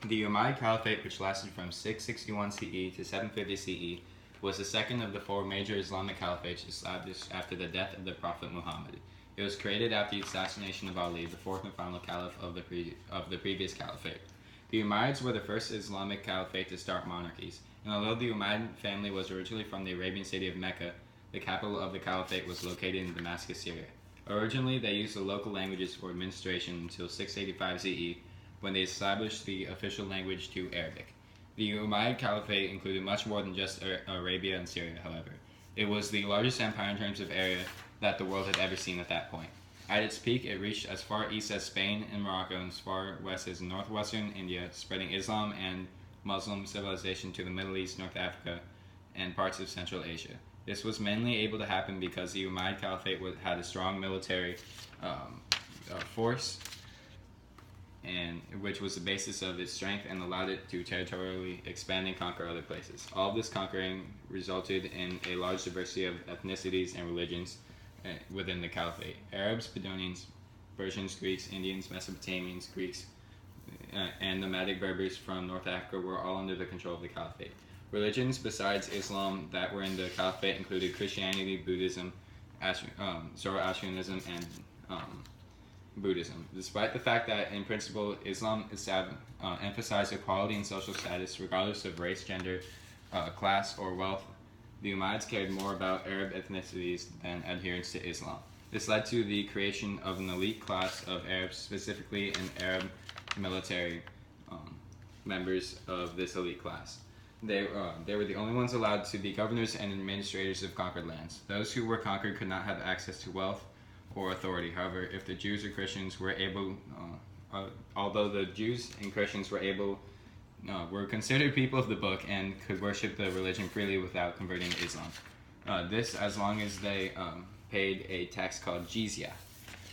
The Umayyad Caliphate, which lasted from 661 CE to 750 CE, was the second of the four major Islamic caliphates established after the death of the Prophet Muhammad. It was created after the assassination of Ali, the fourth and final caliph of the previous caliphate. The Umayyads were the first Islamic caliphate to start monarchies, and although the Umayyad family was originally from the Arabian city of Mecca, the capital of the caliphate was located in Damascus, Syria. Originally, they used the local languages for administration until 685 CE, when they established the official language to Arabic. The Umayyad Caliphate included much more than just Arabia and Syria, however. It was the largest empire in terms of area that the world had ever seen at that point. At its peak, it reached as far east as Spain and Morocco and as far west as northwestern India, spreading Islam and Muslim civilization to the Middle East, North Africa, and parts of Central Asia. This was mainly able to happen because the Umayyad Caliphate had a strong military force, and which was the basis of its strength and allowed it to territorially expand and conquer other places. All of this conquering resulted in a large diversity of ethnicities and religions within the caliphate. Arabs, Bedouins, Persians, Greeks, Indians, Mesopotamians, Greeks, and nomadic Berbers from North Africa were all under the control of the caliphate. Religions besides Islam that were in the caliphate included Christianity, Buddhism, Zoroastrianism, and Buddhism. Despite the fact that, in principle, Islam emphasized equality and social status regardless of race, gender, class, or wealth, the Umayyads cared more about Arab ethnicities than adherence to Islam. This led to the creation of an elite class of Arabs, specifically an Arab military members of this elite class. They were the only ones allowed to be governors and administrators of conquered lands. Those who were conquered could not have access to wealth or authority. However, if the Jews or Christians were able, although the Jews and Christians were considered people of the book and could worship the religion freely without converting to Islam. This as long as they paid a tax called jizya.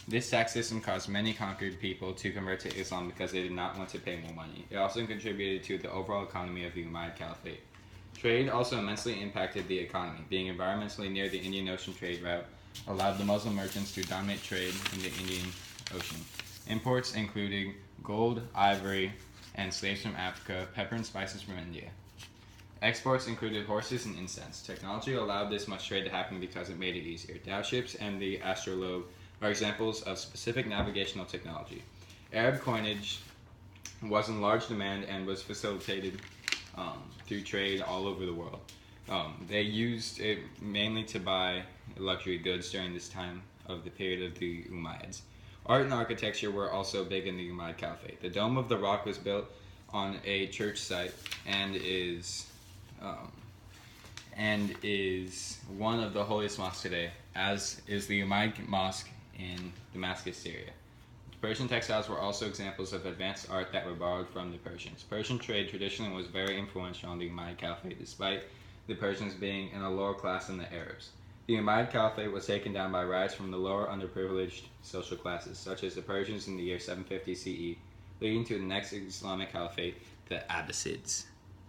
This tax system caused many conquered people to convert to Islam because they did not want to pay more money. It also contributed to the overall economy of the Umayyad Caliphate. Trade also immensely impacted the economy. Being environmentally near the Indian Ocean trade route allowed the Muslim merchants to dominate trade in the Indian Ocean. Imports including gold, ivory, and slaves from Africa, pepper and spices from India. Exports included horses and incense. Technology allowed this much trade to happen because it made it easier. Dhow ships and the astrolabe are examples of specific navigational technology. Arab coinage was in large demand and was facilitated through trade all over the world. They used it mainly to buy luxury goods during this time of the period of the Umayyads. Art and architecture were also big in the Umayyad Caliphate. The Dome of the Rock was built on a church site and is one of the holiest mosques today, as is the Umayyad Mosque in Damascus, Syria. Persian textiles were also examples of advanced art that were borrowed from the Persians. Persian trade traditionally was very influential on the Umayyad Caliphate, despite the Persians being in a lower class than the Arabs. The Umayyad Caliphate was taken down by riots from the lower underprivileged social classes, such as the Persians in the year 750 CE, leading to the next Islamic Caliphate, the Abbasids.